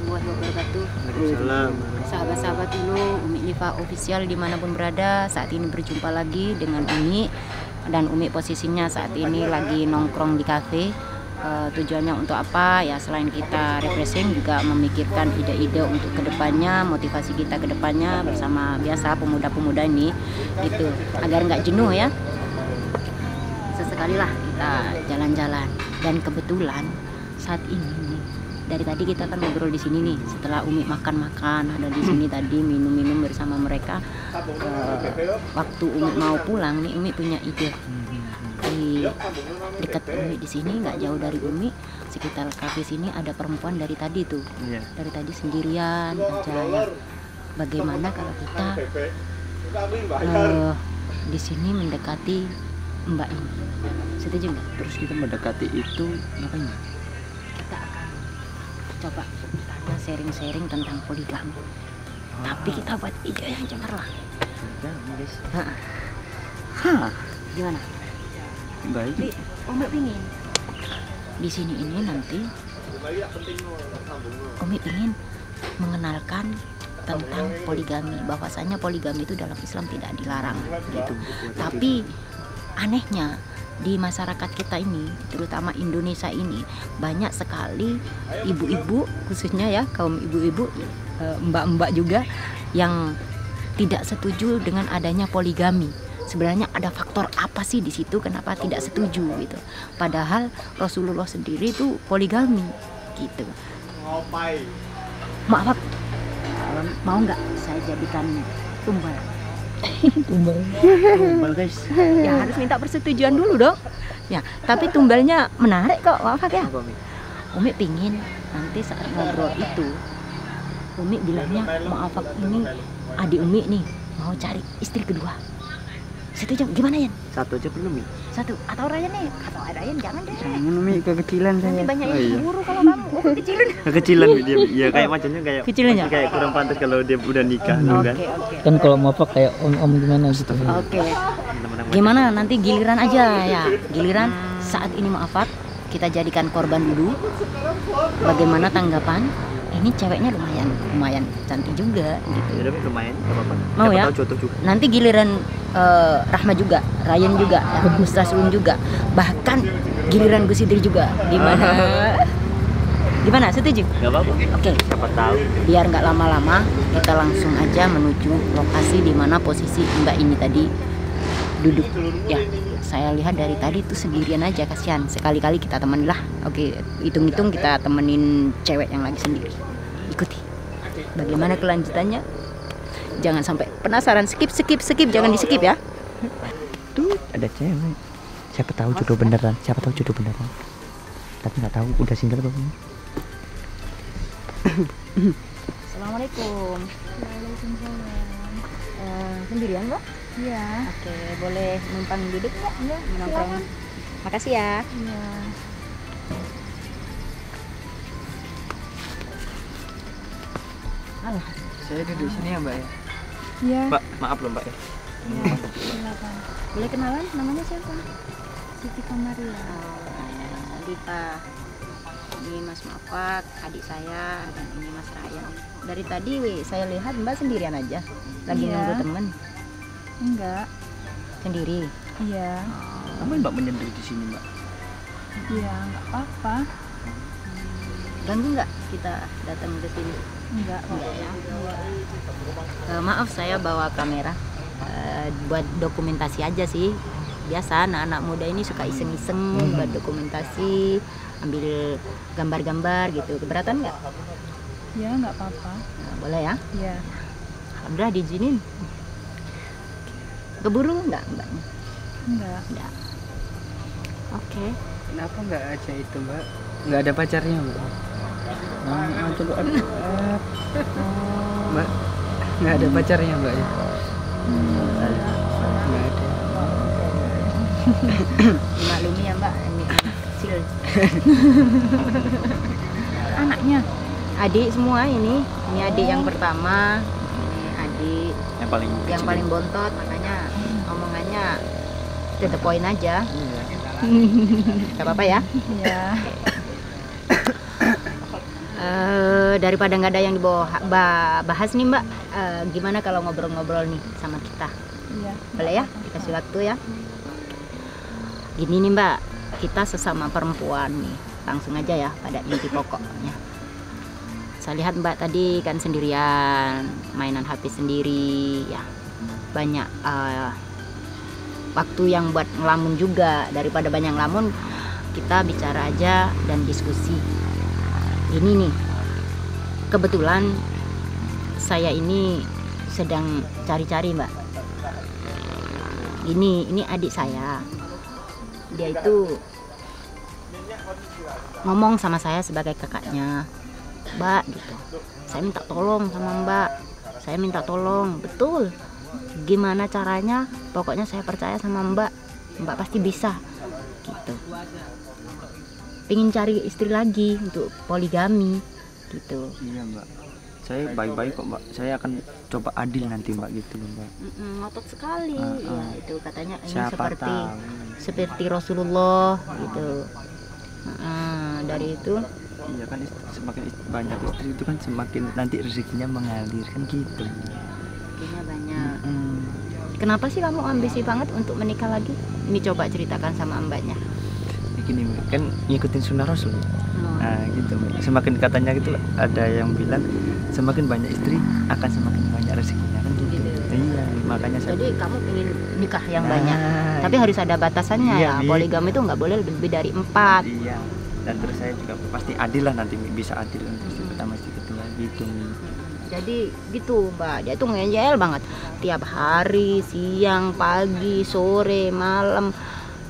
warahmatullahi wabarakatuh. Waalaikumsalam. Sahabat-sahabat dulu, Umi Liva Official dimanapun berada, saat ini berjumpa lagi dengan Umi. Dan Umi posisinya saat ini lagi nongkrong di kafe. Tujuannya untuk apa? Ya selain kita refreshing juga memikirkan ide-ide untuk kedepannya, motivasi kita kedepannya bersama biasa pemuda-pemuda ini, gitu, agar nggak jenuh ya. Sesekali lah kita jalan-jalan. Dan kebetulan saat ini nih, dari tadi kita kan ngobrol di sini nih. Setelah Umi makan-makan ada di sini tadi minum-minum bersama mereka. Waktu Umi mau pulang nih, Umi punya ide. Di dekat Umi di sini, nggak jauh dari Umi, sekitar kafe sini ada perempuan dari tadi tuh. Dari tadi sendirian aja ya. Bagaimana kalau kita di sini mendekati Mbak ini? Setuju nggak? Terus kita mendekati itu ngapain? Kita akan coba tanya sharing-sharing tentang poligami. Tapi kita buat ide yang cemerlang. Gimana? Baik. Umi pingin di sini ini nanti Umi pingin mengenalkan tentang poligami, bahwasanya poligami itu dalam Islam tidak dilarang gitu. Tapi anehnya di masyarakat kita ini, terutama Indonesia ini, banyak sekali ibu-ibu, khususnya ya kaum ibu-ibu, mbak-mbak juga yang tidak setuju dengan adanya poligami. Sebenarnya ada faktor apa sih di situ kenapa tidak setuju gitu? Padahal Rasulullah sendiri itu poligami gitu. Maaf, mau nggak saya jadikan tumbal? Tumbal guys. Ya harus minta persetujuan dulu dong. Ya, tapi tumbalnya menarik kok, maaf ya. Umi pingin nanti saat ngobrol itu, Umi bilangnya maaf ini adik Umi nih mau cari istri kedua. Setuju gimana ya? Satu aja belum ya? Satu atau Ryan nih? Atau Ryan jangan deh. Jangan Umi, kekecilan saya. Nanti banyak yang cemburu kalau kamu. Oh, kekecilan. Kecilan dia. Iya kayak macamnya kayak Kecilannya? kayak kurang pantas kalau dia udah nikah dulu kan. Oke. Kan kalau mau apa kayak om gimana gitu. Oke. Gimana nanti giliran aja ya. Giliran saat ini maafat kita jadikan korban dulu. Bagaimana tanggapan? Ini ceweknya lumayan cantik juga gitu. Ya udah lumayan, enggak apa-apa. Mau ya? Tahu jodoh juga. Nanti giliran Rahma juga, Ryan juga, Gus Rasulun juga, bahkan giliran Gus Idri juga. Gimana? Gimana? Setuju? Enggak apa-apa. Oke. Siapa tahu. Biar nggak lama-lama, kita langsung aja menuju lokasi di mana posisi Mbak ini tadi duduk. Ya, saya lihat dari tadi tuh sendirian aja, kasihan. Sekali-kali kita temenin lah. Oke, hitung-hitung kita temenin cewek yang lagi sendiri. Ikuti. Bagaimana kelanjutannya? Jangan sampai penasaran. Skip, jangan di skip ya. Tuh ada cewek. Siapa tahu jodoh beneran. Tapi nggak tahu udah single apa belum. Assalamualaikum. Sendirian Mbak? Iya. Oke, boleh numpang duduk nggak? Enggak, menongkrong. Makasih ya. Iya. Alah, Saya duduk sini ya Mbak ya. Iya. Mbak, maaf loh Mbak ya. Iya. Silakan. boleh kenalan namanya siapa? Siti Kamaria. Dita. Ini Mas Mafak, adik saya, dan ini Mas Ryan. Dari tadi saya lihat Mbak sendirian aja. Lagi Iya. nunggu temen. Enggak. Sendiri. Iya. Ngapain Mbak menyendiri di sini Mbak? Iya, enggak apa-apa. Ganggu nggak kita datang ke sini? Enggak kok. Enggak ya. Maaf saya bawa kamera buat dokumentasi aja sih. Biasa anak-anak muda ini suka iseng-iseng buat dokumentasi, ambil gambar-gambar gitu. Keberatan nggak? Ya, enggak apa-apa. Nah, boleh ya? Iya. Alhamdulillah diizinin. Keburu nggak mbaknya? Enggak. Nggak. Oke. Kenapa nggak aja itu Mbak? Nggak ada pacarnya Mbak? Coba Mbak, nggak ada pacarnya Mbak ya? Nggak ada. Maklumi ya mbak, ini anak kecil. Anaknya. Adik semua ini adik yang pertama, ini adik Yang paling yang kecil. paling bontot, makanya omongannya to the point aja. Iya. Gak apa-apa ya. Iya. Daripada nggak ada yang bahas nih Mbak, gimana kalau ngobrol-ngobrol nih sama kita? Iya. Boleh ya? Dikasih waktu ya. Gini nih Mbak, kita sesama perempuan nih, langsung aja ya pada inti pokoknya. Saya lihat Mbak tadi kan sendirian, mainan HP sendiri, ya banyak waktu yang buat ngelamun juga. Daripada banyak ngelamun, kita bicara aja dan diskusi. Ini nih, kebetulan saya ini sedang cari-cari Mbak. Ini adik saya, dia itu ngomong sama saya sebagai kakaknya, Mbak gitu. Saya minta tolong sama Mbak, saya minta tolong, betul. Gimana caranya? Pokoknya saya percaya sama Mbak, Mbak pasti bisa, gitu. Pengen cari istri lagi untuk poligami, gitu. Iya Mbak, saya baik-baik kok Mbak. Saya akan coba adil nanti Mbak gitu Mbak. Ngotot sekali, ya itu katanya ini Siapa seperti Rasulullah gitu. Dari itu. Iya kan semakin banyak istri itu kan semakin nanti rezekinya mengalir kan gitu. Rezekinya banyak. Kenapa sih kamu ambisi banget untuk menikah lagi? Ini coba ceritakan sama mbaknya. Gini kan ngikutin sunnah Rasul. Nah gitu semakin katanya gitu ada yang bilang semakin banyak istri akan semakin banyak rezekinya kan gitu. Iya makanya saya. Jadi kamu ingin nikah yang banyak, tapi harus ada batasannya ya. Poligami itu nggak boleh lebih dari 4. Iya. Dan terus saya juga pasti adil lah nanti bisa adil untuk istri pertama istri kedua gitu. Jadi gitu Mbak, dia tuh ngeyel banget tiap hari, siang, pagi, sore, malam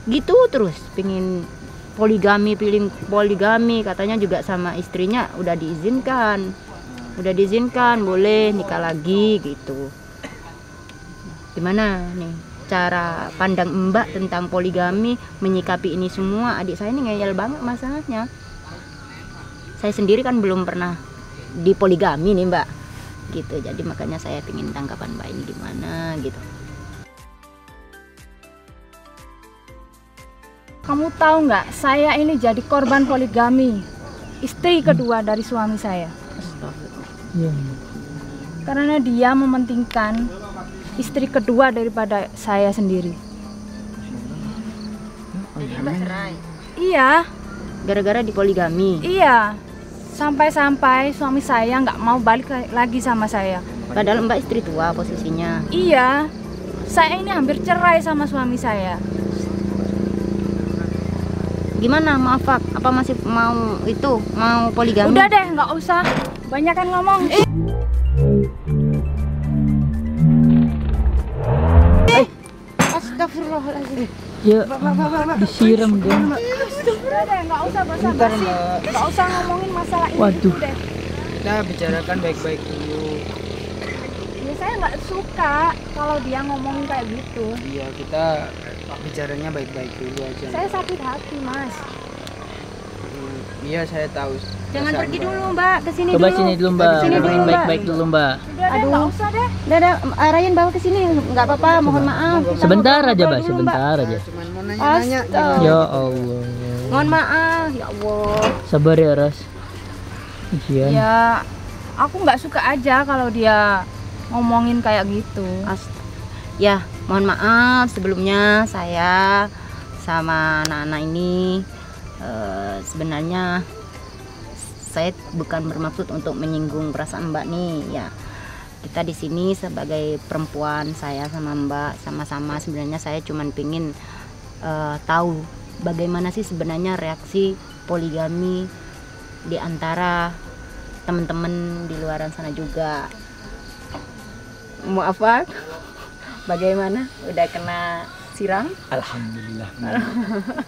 gitu terus pingin poligami, pilih poligami. Katanya juga sama istrinya udah diizinkan boleh nikah lagi gitu. Gimana nih cara pandang Mbak tentang poligami, menyikapi ini semua? Adik saya ini ngeyel banget masalahnya. Saya sendiri kan belum pernah dipoligami nih Mbak gitu, jadi makanya saya pingin tanggapan Mbak ini gimana gitu. Kamu tahu nggak, saya ini jadi korban poligami, istri kedua dari suami saya. Karena dia mementingkan istri kedua daripada saya sendiri. Jadi Mbak cerai? Iya. Gara-gara dipoligami? Iya. Sampai-sampai suami saya nggak mau balik lagi sama saya. Padahal Mbak istri tua posisinya. Iya. Saya ini hampir cerai sama suami saya. Gimana, maaf Pak, apa masih mau poligami? Udah deh, nggak usah banyakan ngomong. Astagfirullahaladzim. Ya, disiram dong. Udah deh, nggak usah basa-basi, nggak usah ngomongin masalah ini. Waduh. Deh. Kita bicarakan baik-baik dulu. Ya, saya nggak suka kalau dia ngomongin kayak gitu. Iya, kita bicaranya baik-baik dulu aja. Saya sakit hati, Mas. Iya, saya tahu. Jangan Perasaan pergi Mbak. dulu Mbak, kesini dulu. Coba sini dulu Mbak. Sini dulu, Mbak. Baik-baik dulu Mbak. Udah deh, Aduh. nggak usah deh. Udah, arahin bawa ke sini, nggak apa-apa, mohon maaf. Kita Sebentar aja ngobrol Mbak, dulu, sebentar aja. Cuman mau nanya-nanya Astaga. Ya Allah. Mohon maaf, ya Allah. Sabar ya Ras. Ujian. Ya, aku nggak suka aja kalau dia ngomongin kayak gitu. Ya, mohon maaf sebelumnya saya sama anak-anak ini sebenarnya saya bukan bermaksud untuk menyinggung perasaan Mbak nih ya. Kita di sini sebagai perempuan, saya sama Mbak sama-sama sebenarnya saya cuman pingin tahu bagaimana sih sebenarnya reaksi poligami di antara teman-teman di luaran sana juga. Maaf Pak, bagaimana? Udah kena siram? Alhamdulillah.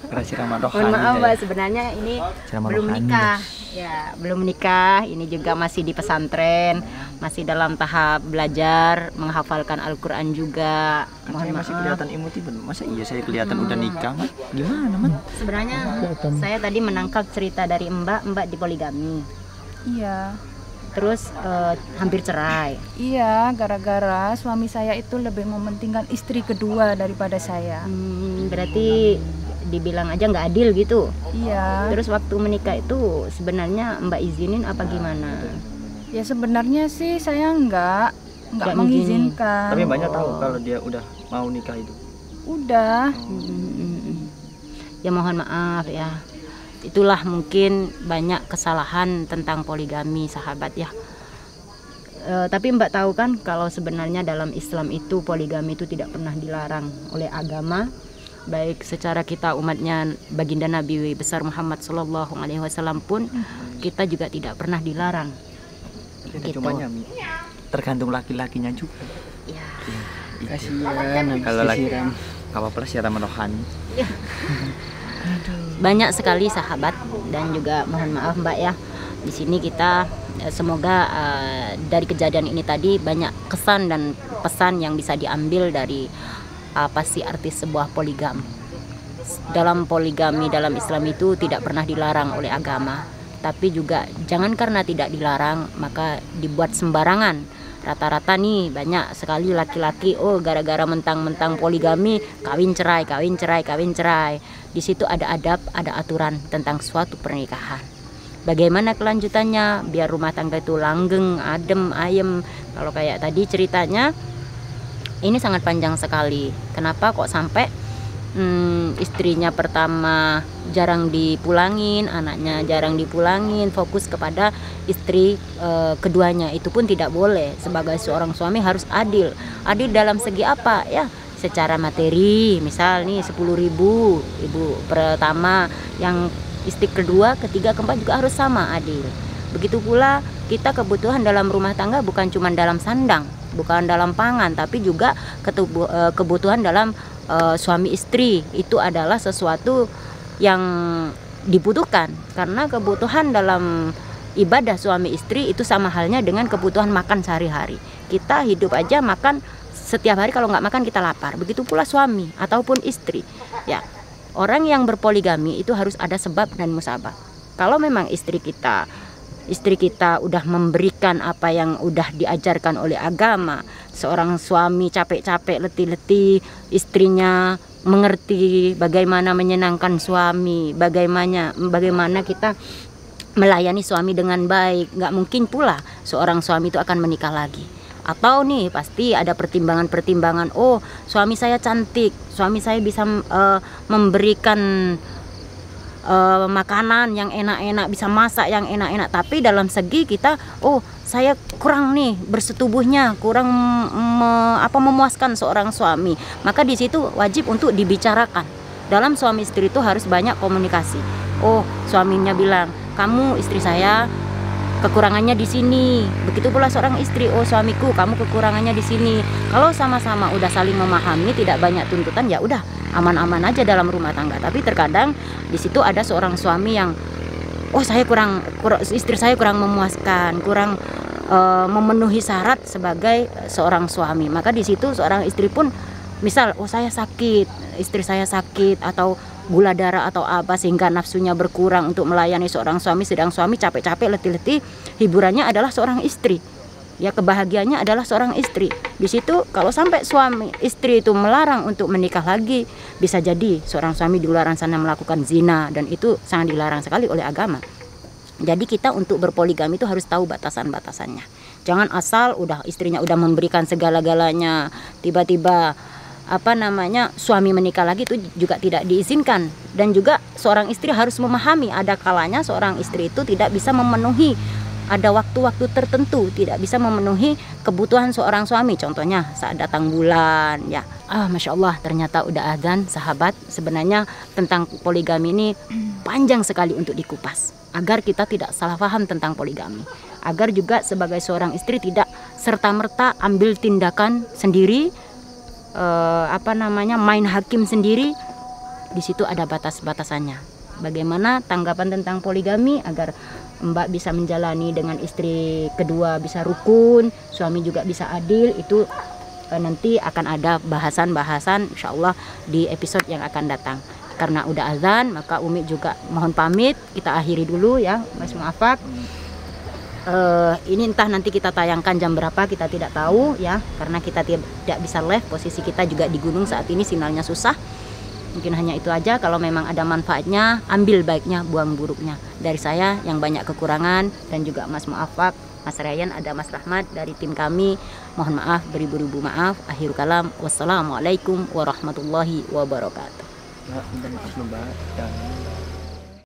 Kena siraman rohani. Mohon maaf saya. Mbak, sebenarnya ini Siraman belum rohani. menikah. Ya, belum menikah. Ini juga masih di pesantren, masih dalam tahap belajar menghafalkan Al-Qur'an juga. Kan Mohon saya maaf. masih kelihatan imut Mbak. Masa iya saya kelihatan udah nikah, Mas? Gimana, Mas? Sebenarnya saya tadi menangkap cerita dari Mbak dipoligami. Iya. Terus hampir cerai. Iya, gara-gara suami saya itu lebih mementingkan istri kedua daripada saya. Berarti dibilang aja nggak adil gitu. Iya. Terus waktu menikah itu sebenarnya Mbak izinin apa gimana? Ya sebenarnya sih saya nggak Nggak mengizinkan. Tapi banyak tahu kalau dia udah mau nikah itu. Udah. Ya mohon maaf ya. Itulah mungkin banyak kesalahan tentang poligami sahabat ya. Tapi Mbak tahu kan kalau sebenarnya dalam Islam itu poligami itu tidak pernah dilarang oleh agama. Baik secara kita umatnya baginda Nabi besar Muhammad SAW pun kita juga tidak pernah dilarang. Gitu. Cuma Mi, tergantung laki-lakinya juga. Ya. Kasihan habis Kalau lagi disiram. nggak apa-apa lah siaran rohani. Banyak sekali sahabat dan juga mohon maaf Mbak ya. Di sini kita semoga dari kejadian ini tadi banyak kesan dan pesan yang bisa diambil dari apa sih arti sebuah poligami. Dalam poligami dalam Islam itu tidak pernah dilarang oleh agama, tapi juga jangan karena tidak dilarang maka dibuat sembarangan. Rata-rata nih banyak sekali laki-laki gara-gara mentang-mentang poligami kawin cerai. Di situ ada adab, ada aturan tentang suatu pernikahan. Bagaimana kelanjutannya biar rumah tangga itu langgeng, adem, ayem. Kalau kayak tadi ceritanya ini sangat panjang sekali. Kenapa kok sampai istrinya pertama jarang dipulangin, anaknya jarang dipulangin, fokus kepada istri keduanya. Itu pun tidak boleh. Sebagai seorang suami harus adil. Adil dalam segi apa ya? Secara materi, misal nih 10.000 ibu pertama, yang istri kedua, ketiga, keempat juga harus sama adil. Begitu pula kita kebutuhan dalam rumah tangga bukan cuma dalam sandang, bukan dalam pangan, tapi juga kebutuhan dalam suami istri itu adalah sesuatu yang dibutuhkan, karena kebutuhan dalam ibadah suami istri itu sama halnya dengan kebutuhan makan sehari-hari. Kita hidup aja makan setiap hari, kalau nggak makan kita lapar. Begitu pula suami ataupun istri ya. Orang yang berpoligami itu harus ada sebab dan musabab. Kalau memang istri kita udah memberikan apa yang udah diajarkan oleh agama, seorang suami capek-capek, letih-letih, istrinya mengerti bagaimana menyenangkan suami, bagaimana kita melayani suami dengan baik. Nggak mungkin pula seorang suami itu akan menikah lagi. Atau nih pasti ada pertimbangan-pertimbangan, oh suami saya cantik, suami saya bisa memberikan makanan yang enak-enak, bisa masak yang enak-enak, tapi dalam segi kita, oh saya kurang nih bersetubuhnya, kurang memuaskan seorang suami. Maka di situ wajib untuk dibicarakan. Dalam suami istri itu harus banyak komunikasi. Oh suaminya bilang, kamu istri saya kekurangannya di sini. Begitu pula seorang istri, oh suamiku kamu kekurangannya di sini. Kalau sama-sama udah saling memahami, tidak banyak tuntutan, ya udah aman-aman aja dalam rumah tangga. Tapi terkadang di situ ada seorang suami yang oh saya kurang istri saya kurang memuaskan, kurang memenuhi syarat sebagai seorang suami. Maka di situ seorang istri pun misal oh saya sakit, istri saya sakit atau gula darah atau apa, sehingga nafsunya berkurang untuk melayani seorang suami, sedang suami capek-capek, letih-letih, hiburannya adalah seorang istri. Ya kebahagiaannya adalah seorang istri. Di situ kalau sampai suami istri itu melarang untuk menikah lagi, bisa jadi seorang suami di luar sana melakukan zina, dan itu sangat dilarang sekali oleh agama. Jadi kita untuk berpoligami itu harus tahu batasan-batasannya. Jangan asal udah istrinya udah memberikan segala-galanya, tiba-tiba suami menikah lagi, itu juga tidak diizinkan. Dan juga seorang istri harus memahami ada kalanya seorang istri itu tidak bisa memenuhi, ada waktu-waktu tertentu tidak bisa memenuhi kebutuhan seorang suami. Contohnya saat datang bulan ya. Masya Allah, ternyata udah azan sahabat. Sebenarnya tentang poligami ini panjang sekali untuk dikupas, agar kita tidak salah paham tentang poligami, agar juga sebagai seorang istri tidak serta-merta ambil tindakan sendiri, main hakim sendiri. Di situ ada batas-batasannya. Bagaimana tanggapan tentang poligami agar Mbak bisa menjalani dengan istri kedua bisa rukun, suami juga bisa adil, itu nanti akan ada bahasan-bahasan insyaallah di episode yang akan datang. Karena udah azan, maka Umi juga mohon pamit, kita akhiri dulu ya Mas Muafak. Ini entah nanti kita tayangkan jam berapa kita tidak tahu ya, karena kita tidak bisa live, posisi kita juga di gunung saat ini, sinyalnya susah. Mungkin hanya itu aja. Kalau memang ada manfaatnya, ambil baiknya, buang buruknya. Dari saya yang banyak kekurangan dan juga Mas Muafak, Mas Ryan, ada Mas Rahmat dari tim kami. Mohon maaf, beribu-ribu maaf. Akhirul kalam, wassalamualaikum warahmatullahi wabarakatuh. Minta maaf Mbak.